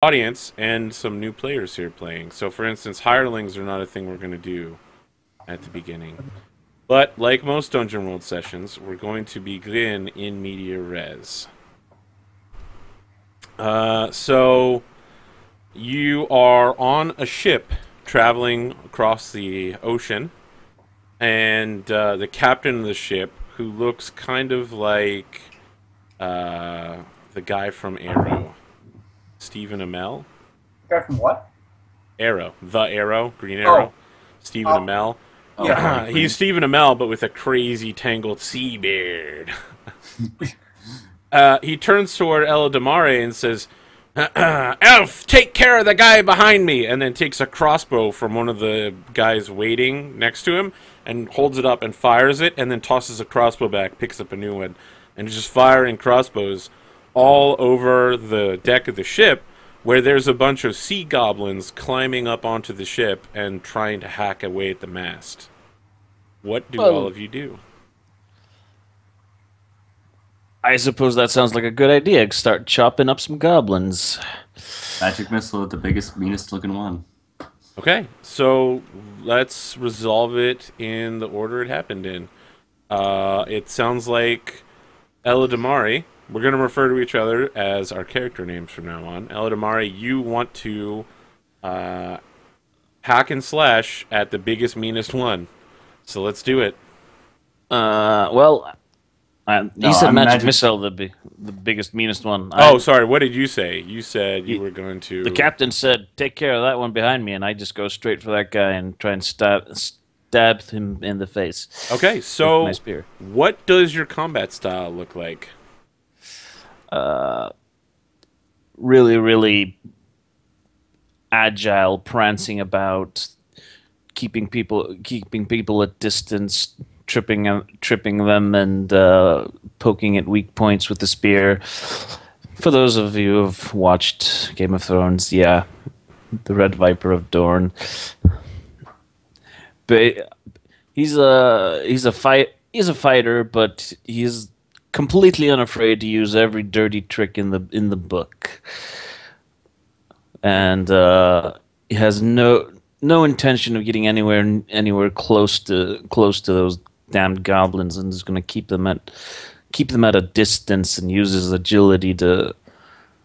audience and some new players here playing. So, for instance, hirelings are not a thing we're going to do at the beginning. But, like most Dungeon World sessions, we're going to begin in media res. So, you are on a ship traveling across the ocean, and the captain of the ship, who looks kind of like the guy from Arrow, Stephen Amell. Guy from what? Arrow, the Arrow, Green Arrow, Stephen Amell. Yeah. He's Stephen Amell, but with a crazy tangled sea beard. He turns toward Ella Damare and says, Elf, take care of the guy behind me, and then takes a crossbow from one of the guys waiting next to him and holds it up and fires it, and then tosses a crossbow back, picks up a new one, and is just firing crossbows all over the deck of the ship, where there's a bunch of sea goblins climbing up onto the ship and trying to hack away at the mast. What do all of you do? I suppose that sounds like a good idea. Start chopping up some goblins. Magic missile at the biggest, meanest looking one. Okay, so let's resolve it in the order it happened in. It sounds like Ella Damari. We're going to refer to each other as our character names from now on. Ella Damari, you want to hack and slash at the biggest, meanest one. So let's do it. He said magic missile, the biggest, meanest one. Sorry. What did you say? You said you were going to... The captain said, take care of that one behind me, and I just go straight for that guy and try and stab him in the face. Okay, so my spear. What does your combat style look like? Really, really agile, prancing about, keeping people at distance, tripping them, and poking at weak points with the spear. For those of you who have watched Game of Thrones, yeah, the Red Viper of Dorne. But he's a fighter, but he's completely unafraid to use every dirty trick in the book, and he has no intention of getting anywhere close to those damned goblins, and is going to keep them at a distance and use his agility to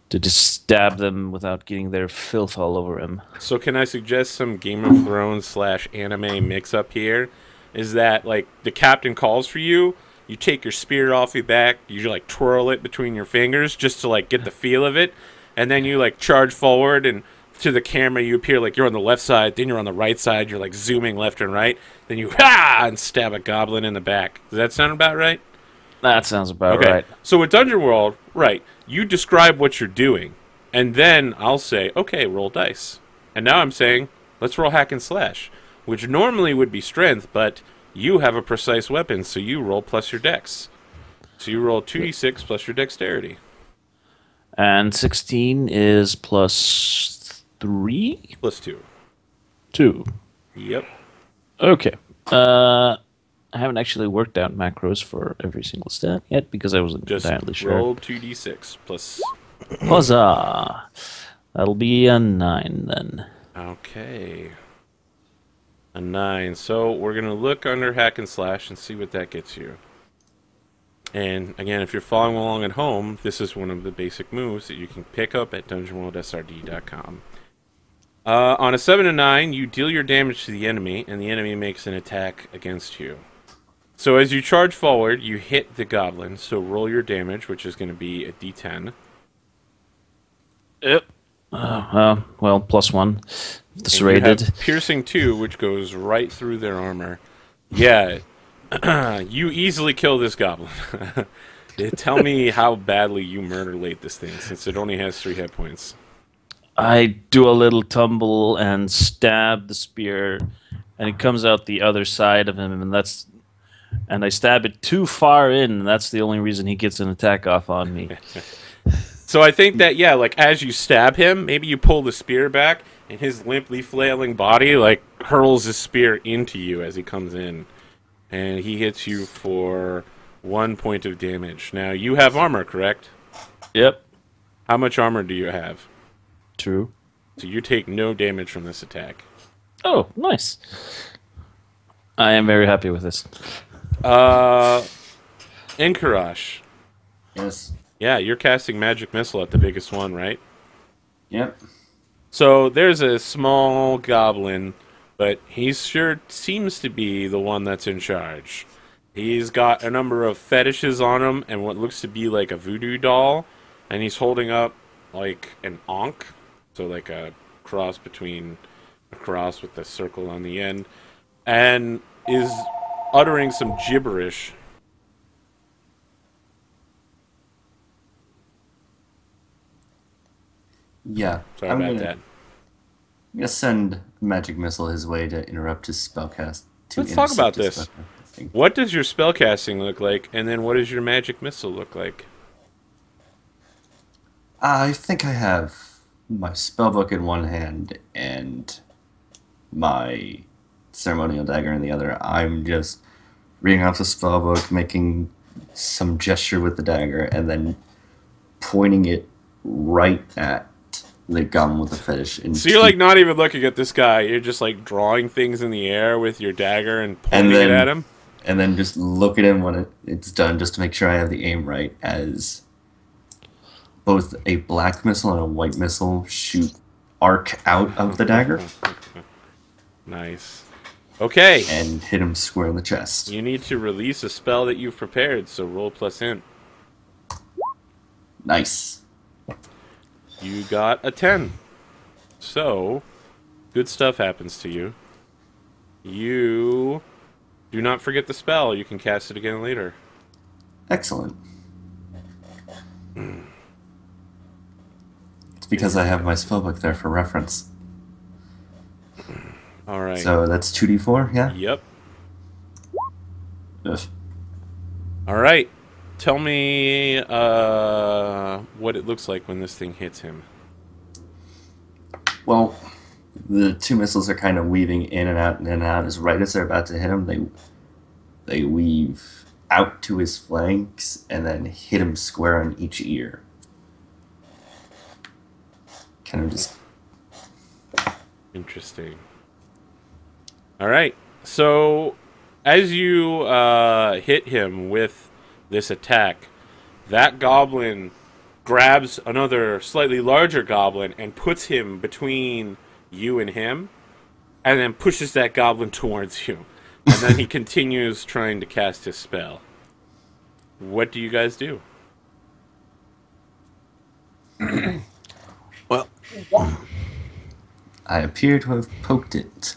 just stab them without getting their filth all over him. So can I suggest some Game of Thrones / anime mix-up here? Is that, like, the captain calls for you, you take your spear off your back, you, like, twirl it between your fingers just to, like, get the feel of it, and then you, like, charge forward, and to the camera you appear like you're on the left side, then you're on the right side, you're, like, zooming left and right, then you, and stab a goblin in the back. Does that sound about right? That sounds about right. So with Dungeon World, right, you describe what you're doing, and then I'll say, okay, roll dice. And now I'm saying, let's roll hack and slash, which normally would be strength, but you have a precise weapon, so you roll plus your dex. So you roll 2d6 plus your dexterity. And 16 is plus 3? Plus 2. 2. Yep. Okay. I haven't actually worked out macros for every single stat yet because I wasn't entirely sure. Roll 2d6 plus... Huzzah! That'll be a 9 then. Okay. A 9. So we're going to look under hack and slash and see what that gets you. And again, if you're following along at home, this is one of the basic moves that you can pick up at DungeonWorldSRD.com. On a 7 and 9, you deal your damage to the enemy, and the enemy makes an attack against you. So as you charge forward, you hit the goblin, so roll your damage, which is going to be a d10. Yep. Well, plus 1. This rated. You have piercing 2, which goes right through their armor. Yeah, you easily kill this goblin. Tell me how badly you murder-late this thing, since it only has 3 hit points. I do a little tumble and stab the spear, and it comes out the other side of him, and I stab it too far in, and that's the only reason he gets an attack off on me. So I think that, yeah, like, as you stab him, maybe you pull the spear back, and his limply flailing body, like, hurls his spear into you as he comes in. And he hits you for 1 point of damage. Now, you have armor, correct? Yep. How much armor do you have? True. So you take no damage from this attack. Oh, nice. I am very happy with this. Inkarash. Yes. Yeah, you're casting Magic Missile at the biggest one, right? Yep. So there's a small goblin, but he sure seems to be the one that's in charge. He's got a number of fetishes on him and what looks to be like a voodoo doll, and he's holding up like an ankh, so like a cross between a cross with a circle on the end, and is uttering some gibberish. Yeah. Sorry I'm about gonna, that. I'm gonna send Magic Missile his way to interrupt his spellcast. Let's talk about this. What does your spellcasting look like, and then what does your Magic Missile look like? I think I have my spellbook in one hand and my ceremonial dagger in the other. I'm just reading off the spellbook, making some gesture with the dagger, and then pointing it right at the goblin with the fetish. So you're like not even looking at this guy. You're just like drawing things in the air with your dagger and pointing it at him. And then just look at him when it's done, just to make sure I have the aim right, as both a black missile and a white missile arc out of the dagger. Nice. Okay. And hit him square in the chest. You need to release a spell that you've prepared, so roll plus int. Nice. You got a 10. So, good stuff happens to you. You do not forget the spell. You can cast it again later. Excellent. It's because I have my spellbook there for reference. All right. So that's 2d4, yeah? Yep. Yes. All right. Tell me what it looks like when this thing hits him. Well, the two missiles are kind of weaving in and out and in and out. As right as they're about to hit him, they weave out to his flanks and then hit him square on each ear. Kind of just... Interesting. All right. So, as you hit him with this attack, that goblin grabs another slightly larger goblin and puts him between you and him, and then pushes that goblin towards you. And then he continues trying to cast his spell. What do you guys do? Well, I appear to have poked it.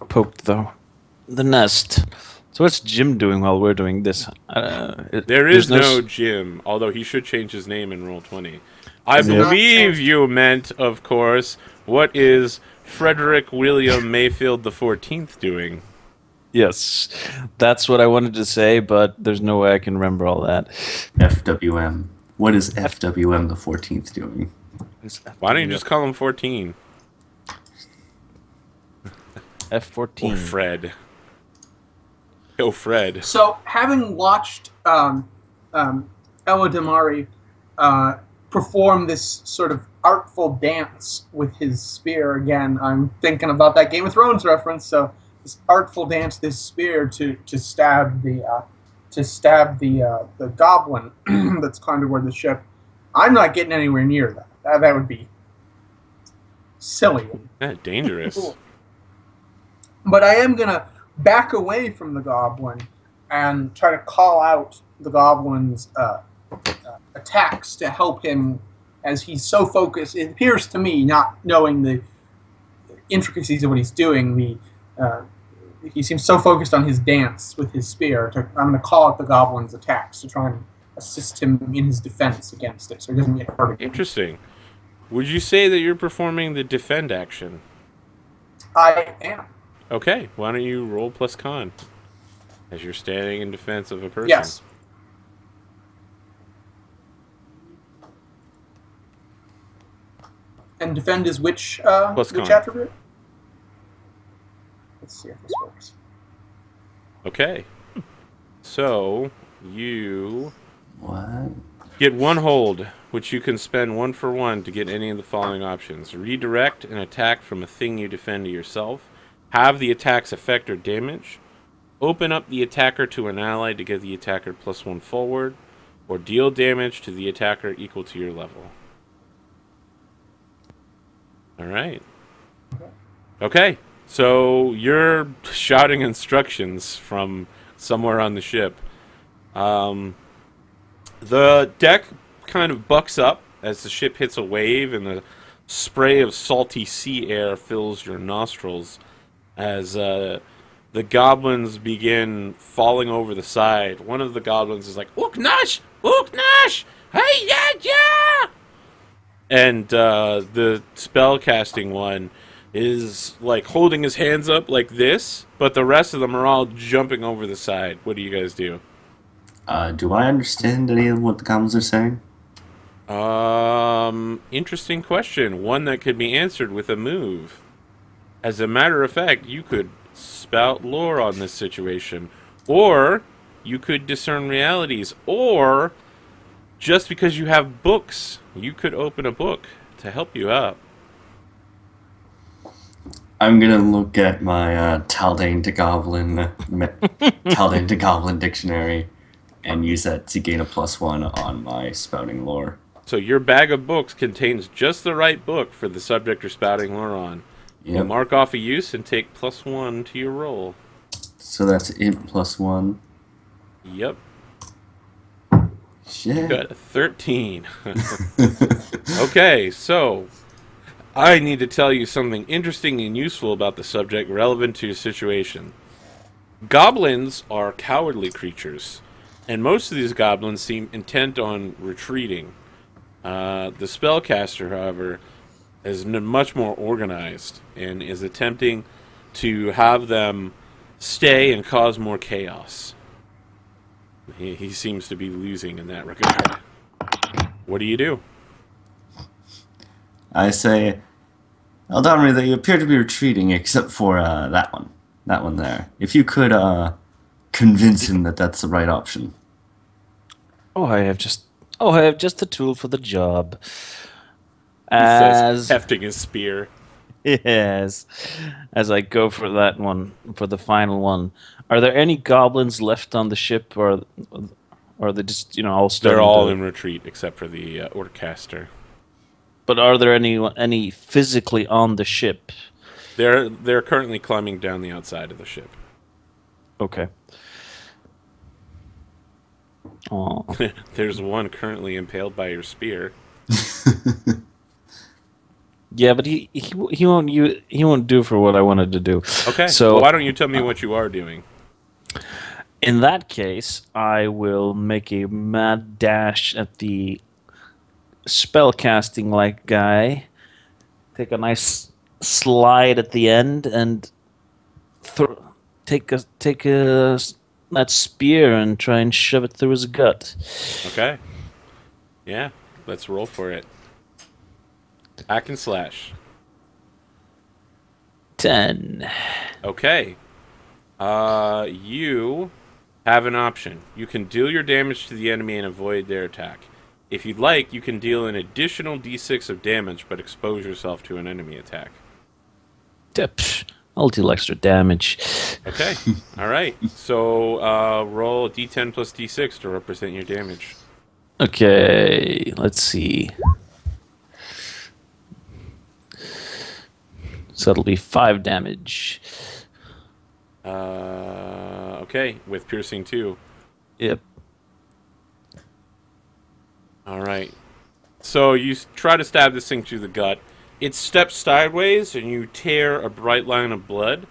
poked the nest. So what's Jim doing while we're doing this? There is no Jim, although he should change his name in Roll20. I believe you meant, of course, what is Frederick William Mayfield the 14th doing? Yes, that's what I wanted to say, but there's no way I can remember all that. FWM. What is FWM the 14th doing? Why don't you just call him 14? F14. Or Fred. Go Fred. So, having watched Ella Damari perform this sort of artful dance with his spear again, I'm thinking about that Game of Thrones reference. So, this artful dance, this spear to stab the goblin that's climbed aboard the ship. I'm not getting anywhere near that. That would be silly. Dangerous. Cool. But I am gonna back away from the goblin and try to call out the goblin's attacks to help him, as he's so focused. It appears to me, not knowing the intricacies of what he's doing, he seems so focused on his dance with his spear. I'm going to call out the goblin's attacks to try and assist him in his defense against it, so he doesn't get hurt again. Interesting. Would you say that you're performing the defend action? I am. Okay, why don't you roll plus con as you're standing in defense of a person? Yes. And defend is which attribute? Let's see if this works. Okay. So, you What? get one hold which you can spend 1 for 1 to get any of the following options. Redirect an attack from a thing you defend to yourself. Have the attack's effect or damage. Open up the attacker to an ally to give the attacker +1 forward. Or deal damage to the attacker equal to your level. Alright. Okay, so you're shouting instructions from somewhere on the ship. The deck kind of bucks up as the ship hits a wave, and the spray of salty sea air fills your nostrils as the goblins begin falling over the side. One of the goblins is like, "Ooknash! Ooknash! Hey, yeah!" And the spellcasting one is like holding his hands up like this, but the rest of them are all jumping over the side. What do you guys do? Do I understand any of what the goblins are saying? Interesting question. One that could be answered with a move. As a matter of fact, you could spout lore on this situation, or you could discern realities, or just because you have books, you could open a book to help you out. I'm gonna look at my Taldane to Goblin dictionary and use that to gain a +1 on my spouting lore. So your bag of books contains just the right book for the subject you're spouting lore on. Yep. You'll mark off a use and take +1 to your roll. So that's int +1. Yep. Shit. You got a 13. Okay, so I need to tell you something interesting and useful about the subject relevant to your situation. Goblins are cowardly creatures, and most of these goblins seem intent on retreating. The spellcaster, however, is much more organized and is attempting to have them stay and cause more chaos. He seems to be losing in that regard. What do you do? I say, Eldamri, they appear to be retreating except for that one. That one there. If you could convince him that that's the right option. I have just the tool for the job. He says, hefting his spear. Yes. As I go for that one, for the final one, are there any goblins left on the ship, or are they just all starting? They're all in retreat except for the Orcaster. But are there any physically on the ship? They're currently climbing down the outside of the ship. Okay. Oh. There's one currently impaled by your spear. Yeah, but he won't do for what I wanted to do. Okay. So well, why don't you tell me what you are doing? In that case, I will make a mad dash at the spellcasting like guy. Take a nice slide at the end and take that spear and try and shove it through his gut. Okay. Yeah, let's roll for it. Hack and slash. 10. Okay. You have an option. You can deal your damage to the enemy and avoid their attack. If you'd like, you can deal an additional d6 of damage, but expose yourself to an enemy attack. I'll deal extra damage. Okay. All right. So roll a d10 plus d6 to represent your damage. Okay, let's see. So that'll be 5 damage. Okay, with piercing 2. Yep. All right. So you try to stab this thing through the gut. It steps sideways, and you tear a bright line of blood.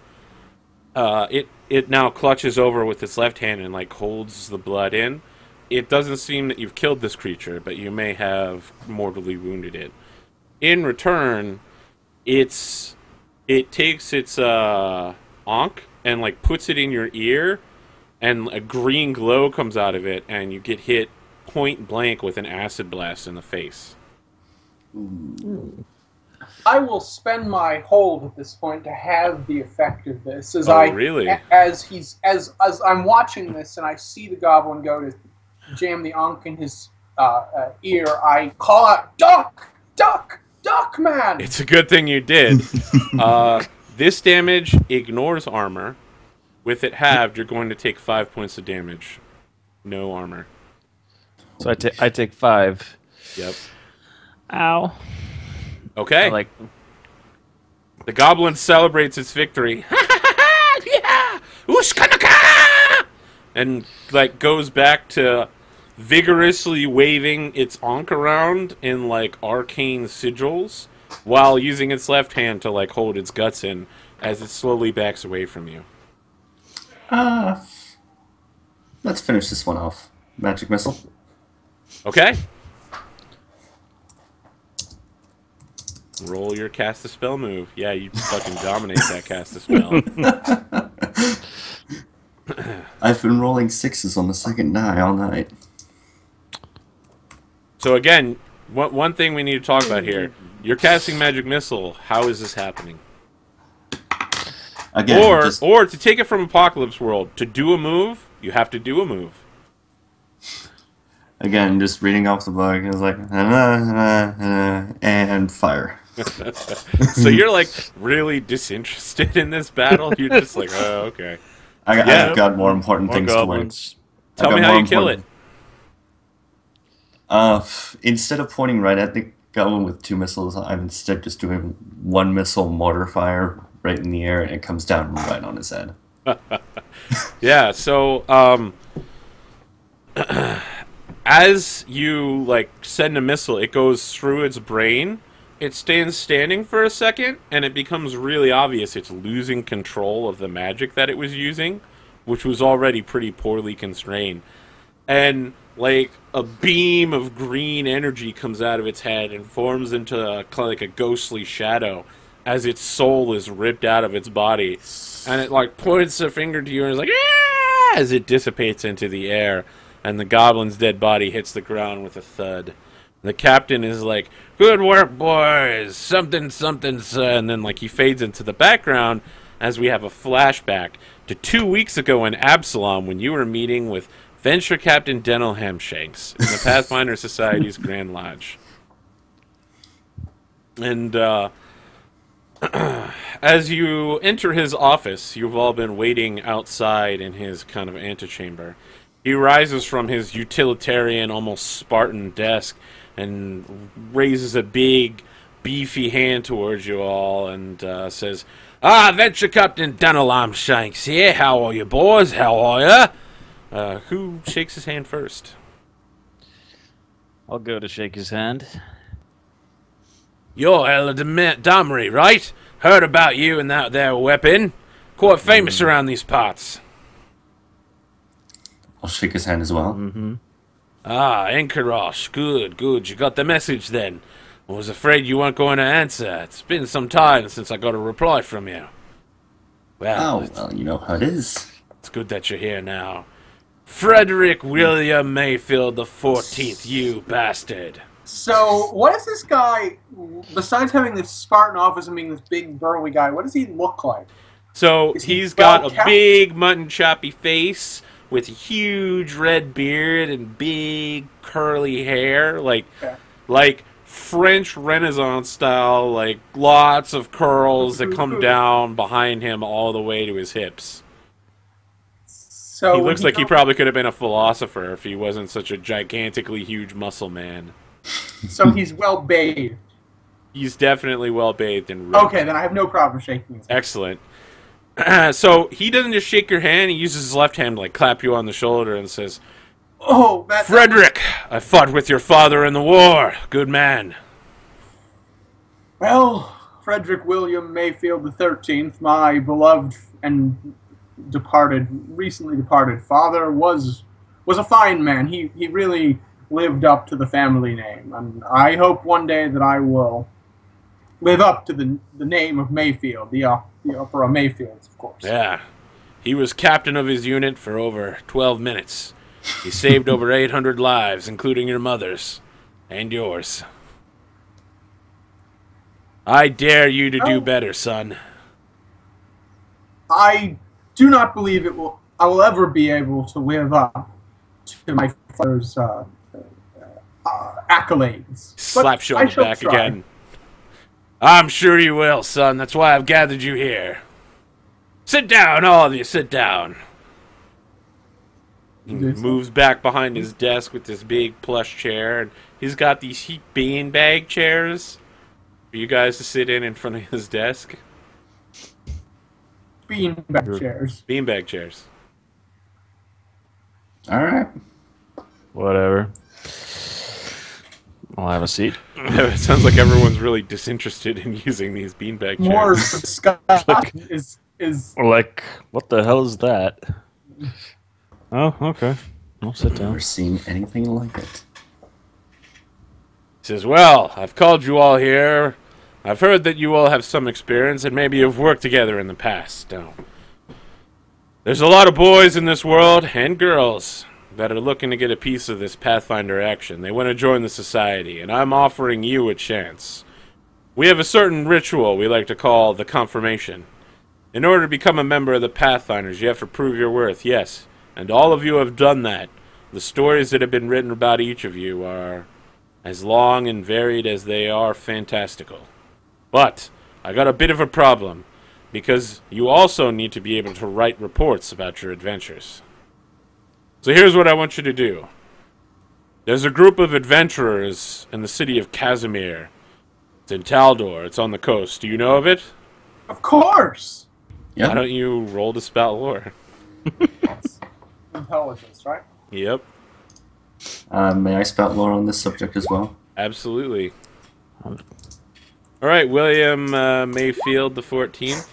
It now clutches over with its left hand and holds the blood in. It doesn't seem that you've killed this creature, but you may have mortally wounded it. In return, it takes its ankh and puts it in your ear, and a green glow comes out of it, and you get hit point blank with an acid blast in the face. I will spend my hold at this point to have the effect of this. Really? As I'm watching this and I see the goblin go to jam the ankh in his ear, I call out, "Duck! Duck! Duck, man!" It's a good thing you did. This damage ignores armor. With it halved, you're going to take 5 points of damage. No armor. So I take 5. Yep. Ow. Okay. I like. The goblin celebrates its victory. Yeah! Ushkanaka! And like goes back to vigorously waving its ankh around in like arcane sigils while using its left hand to like hold its guts in as it slowly backs away from you. Let's finish this one off. Magic missile. Okay. Roll your cast a spell move. Yeah, you fucking dominate that cast a spell. I've been rolling 6s on the second die all night. So again, one thing we need to talk about here. You're casting magic missile. How is this happening? Again, Or to take it from Apocalypse World, to do a move, you have to do a move. Again, just reading off the book, it's like, and fire. So you're like really disinterested in this battle. You're just like, oh, okay. I've got more important things goblins. to win. Tell me how you kill it. Instead of pointing right at the goblin with 2 missiles, I'm instead just doing 1 missile mortar fire right in the air, and it comes down right on his head. Yeah, so as you like send a missile, it goes through its brain. It stands standing for a second, and it becomes really obvious it's losing control of the magic that it was using, which was already pretty poorly constrained. And like a beam of green energy comes out of its head and forms into like a ghostly shadow as its soul is ripped out of its body, and it like points a finger to you and is like, "Ah!" as it dissipates into the air, and the goblin's dead body hits the ground with a thud. The captain is like, "Good work, boys, something, something," and then like he fades into the background as we have a flashback to 2 weeks ago in Absalom when you were meeting with Venture Captain Dental Hamshanks in the Pathfinder Society's Grand Lodge. And as you enter his office, you've all been waiting outside in his kind of antechamber. He rises from his utilitarian, almost Spartan desk and raises a big, beefy hand towards you all and says, Venture Captain Dental Shanks here. How are you, boys? How are you? Who shakes his hand first? I'll go to shake his hand. You're Ella Domri, right? Heard about you and that there weapon. Quite famous around these parts. I'll shake his hand as well. Mm-hmm. Enkarosh. Good, good. You got the message then. I was afraid you weren't going to answer. It's been some time since I got a reply from you. Well, well, you know how it is. It's good that you're here now. Frederick William Mayfield the 14th, you bastard. So, what is this guy, besides having this Spartan office and being this big burly guy, what does he look like? So, he's got a big mutton choppy face with a huge red beard and big curly hair, like French Renaissance style, like lots of curls that come down behind him all the way to his hips. So he looks like he probably could have been a philosopher if he wasn't such a gigantically huge muscle man. So he's well bathed. He's definitely well bathed and ripped. Okay, then I have no problem shaking his hand. Excellent. So he doesn't just shake your hand; he uses his left hand to like clap you on the shoulder and says, "Oh, that's Frederick, I fought with your father in the war. Good man." Well, Frederick William Mayfield the 13th, my beloved and recently departed father, was a fine man. He really lived up to the family name, and I hope one day that I will live up to the name of Mayfield, the Opera Mayfields, of course. Yeah, he was captain of his unit for over 12 minutes. He saved over 800 lives, including your mother's and yours. I dare you to do better, son. I do not believe I will ever be able to live up to my father's accolades. Slaps you But on I the shall back try. again. I'm sure you will, son. That's why I've gathered you here. Sit down, all of you. Sit down. He moves back behind his desk with this big plush chair, and he's got these beanbag chairs for you guys to sit in front of his desk. Beanbag chairs. Beanbag chairs. All right. Whatever. I'll have a seat. It sounds like everyone's really disinterested in using these beanbag More chairs. Scott is Like, what the hell is that? Oh, okay. I'll sit down. Never seen anything like it. He says, well, I've called you all here. I've heard that you all have some experience and maybe you've worked together in the past. Now, there's a lot of boys in this world, and girls, that are looking to get a piece of this Pathfinder action. They want to join the society, and I'm offering you a chance. We have a certain ritual we like to call the confirmation. In order to become a member of the Pathfinders, you have to prove your worth, yes. And all of you have done that. The stories that have been written about each of you are as long and varied as they are fantastical. But I got a bit of a problem, because you also need to be able to write reports about your adventures. So here's what I want you to do. There's a group of adventurers in the city of Casimir. It's in Taldor. It's on the coast. Do you know of it? of course Yeah. Why don't you roll to spout lore? intelligence, right? Yep, May I spout lore on this subject as well? absolutely. All right, William Mayfield the 14th.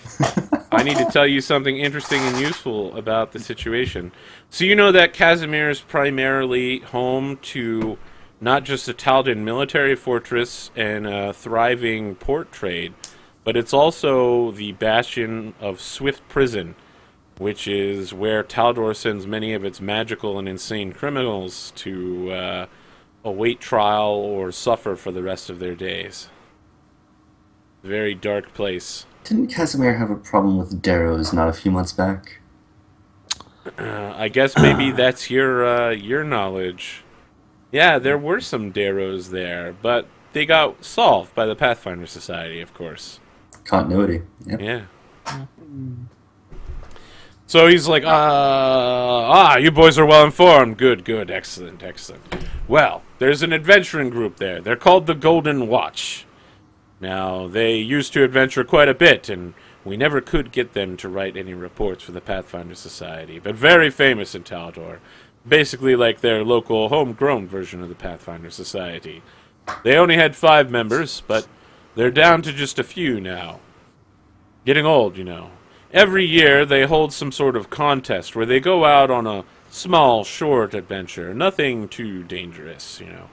I need to tell you something interesting and useful about the situation. So you know that Casimir is primarily home to not just a Taldan military fortress and a thriving port trade, but it's also the bastion of Swift Prison, which is where Taldor sends many of its magical and insane criminals to await trial or suffer for the rest of their days. Very dark place. Didn't Casimir have a problem with Darrows not a few months back? I guess maybe that's your knowledge. Yeah, there were some Darrows there, but they got solved by the Pathfinder Society, of course. Continuity. Yep. Yeah. So he's like, you boys are well informed. Good, excellent. Well, there's an adventuring group there. They're called the Golden Watch. Now, they used to adventure quite a bit, and we never could get them to write any reports for the Pathfinder Society, but very famous in Taldor. Basically like their local homegrown version of the Pathfinder Society. They only had 5 members, but they're down to just a few now. Getting old, you know. Every year they hold some sort of contest where they go out on a small, short adventure. Nothing too dangerous, you know.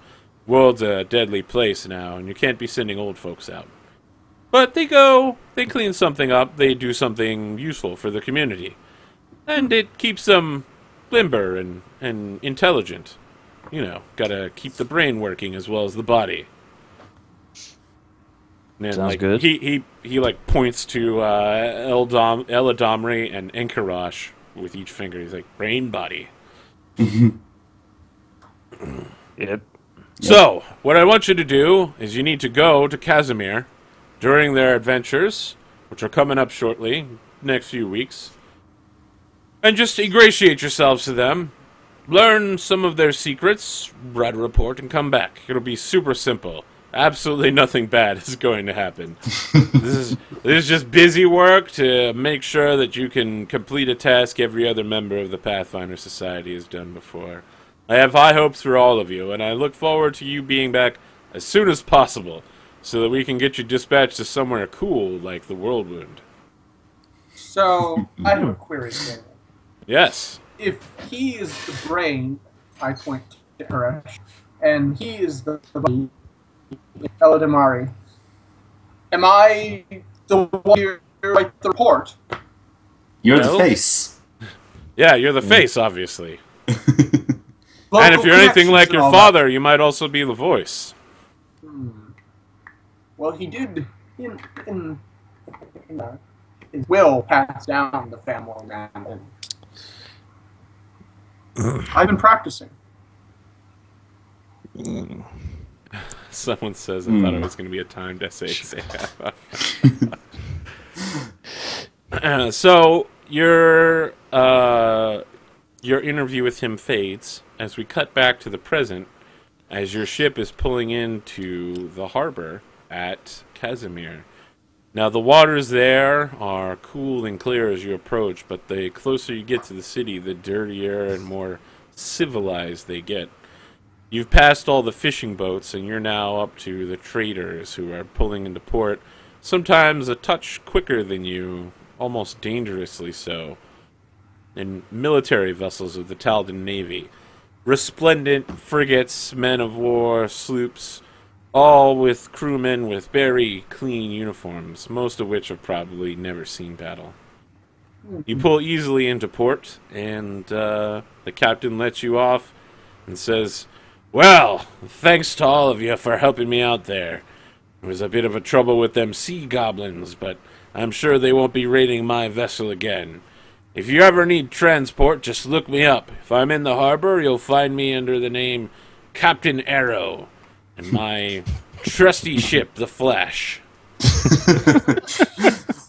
World's a deadly place now, and you can't be sending old folks out. But they go, they clean something up, they do something useful for the community. And it keeps them limber and intelligent. You know, gotta keep the brain working as well as the body. And then, Sounds good. He like points to Eladomri and Enkarosh with each finger. He's like, brain, body. Yep. So, what I want you to do is you need to go to Casimir during their adventures, which are coming up shortly, next few weeks, and just ingratiate yourselves to them, learn some of their secrets, write a report, and come back. It'll be super simple. Absolutely nothing bad is going to happen. This is just busy work to make sure that you can complete a task every other member of the Pathfinder Society has done before. I have high hopes for all of you, and I look forward to you being back as soon as possible, so that we can get you dispatched to somewhere cool like the Whirlwind. So I have a query, Daniel. Yes. If he is the brain, I point to Haresh, and he is the body, Eladamari, am I the one here to write the report? You're No. the face. Yeah, you're the face, obviously. Local And if you're anything connections like and your all that. father, you might also be the voice. Well, he did in his will pass down the family man, and I've been practicing. Someone says, I thought it was going to be a timed essay. So your interview with him fades as we cut back to the present, as your ship is pulling into the harbor at Casimir. Now the waters there are cool and clear as you approach, but the closer you get to the city, the dirtier and more civilized they get. You've passed all the fishing boats, and you're now up to the traders who are pulling into port, sometimes a touch quicker than you, almost dangerously so, in military vessels of the Taldan Navy. Resplendent frigates, men of war, sloops, all with crewmen with very clean uniforms, most of which have probably never seen battle. You pull easily into port, and the captain lets you off and says, "Well, thanks to all of you for helping me out there. There was a bit of a trouble with them sea goblins, but I'm sure they won't be raiding my vessel again. If you ever need transport, just look me up. If I'm in the harbor, you'll find me under the name Captain Arrow, and my trusty ship, the Flash."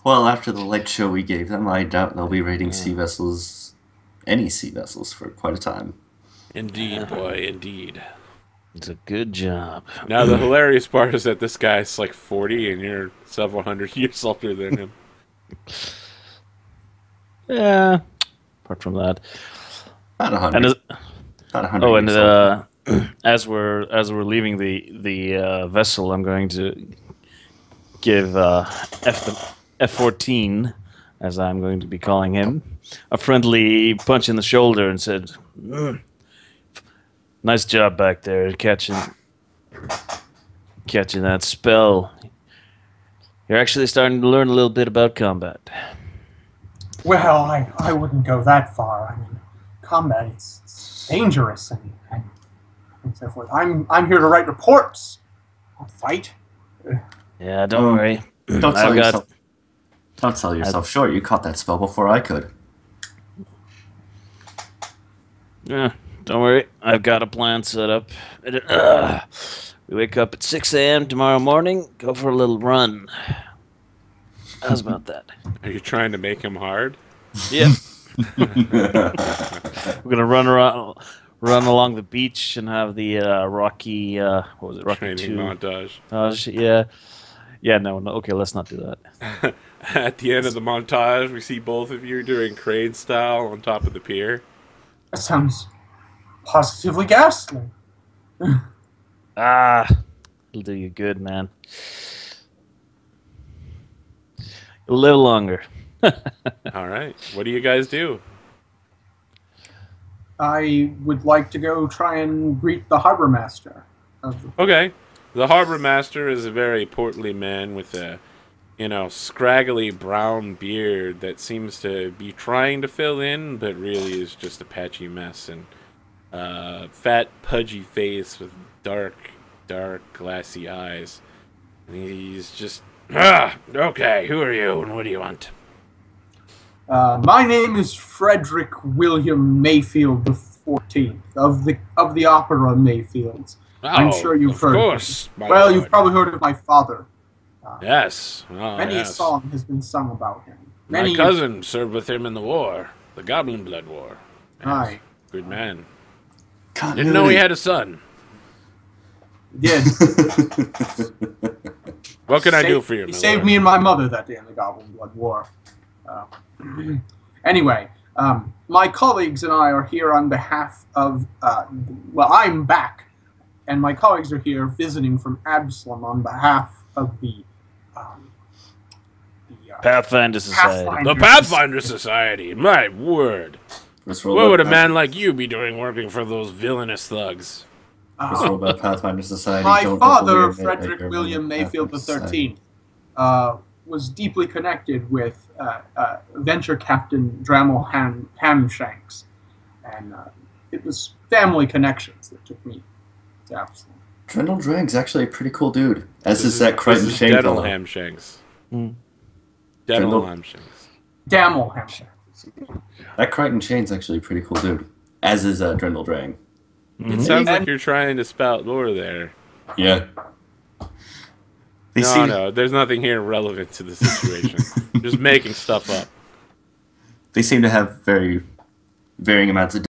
Well, after the light show we gave them, I doubt they'll be raiding sea vessels, any sea vessels, for quite a time. Indeed, boy, indeed. It's a good job. Now, the hilarious part is that this guy's like 40 and you're several hundred years older than him. Yeah. Apart from that, Not 100. and Not 100. oh, and as we're leaving the vessel, I'm going to give F-14, as I'm going to be calling him, a friendly punch in the shoulder and said, "Nice job back there, catching that spell. You're actually starting to learn a little bit about combat." Well, I wouldn't go that far. I mean, combat is dangerous and so forth. I'm here to write reports, not fight. Yeah, don't worry. Don't sell yourself short. You caught that spell before I could. Yeah, don't worry. I've got a plan set up. We wake up at 6 a.m. tomorrow morning, go for a little run. How's about that? Are you trying to make him hard? Yep. We're gonna run along the beach and have the Rocky. What was it? Rocky Training 2 montage. Yeah. No. Okay, let's not do that. At the end of the montage, we see both of you doing crane style on top of the pier. That sounds positively ghastly. It'll do you good, man. You'll live longer. All right. What do you guys do? I would like to go try and greet the harbor master. Okay. The harbor master is a very portly man with a, scraggly brown beard that seems to be trying to fill in, but really is just a patchy mess, and fat, pudgy face with dark, glassy eyes. And he's just, okay, who are you and what do you want? My name is Frederick William Mayfield the 14th of the Opera Mayfields. I'm sure you've heard. Of course. Well, you've probably heard of my father. Yes. Many a song has been sung about him. My cousin served with him in the war, the Goblin Blood War. Yes. Aye. Good man. Continuity. Didn't know he had a son. He did. What can I do for you, He saved me and my mother that day in the Goblin Blood War. Anyway, my colleagues and I are here on behalf of... I'm back, and my colleagues are here visiting from Absalom on behalf of the Pathfinder Society. The Pathfinder Society. My word. What would a man like you be doing working for those villainous thugs? About Pathfinder Society. My father, Frederick William Mayfield the 13th, was deeply connected with venture captain Dremel Hamshanks, and it was family connections that took me to Absalom. Drendel Drag's actually a pretty cool dude. As is that Crichton Shane Dental fellow. Hamshanks. Mm. Dental Hamshanks. Damel Hamshanks. That Crichton Shane's actually a pretty cool dude. As is Drendel Drag. It sounds like you're trying to spout lore there. Yeah. No, there's nothing here relevant to the situation. Just making stuff up. They seem to have very varying amounts of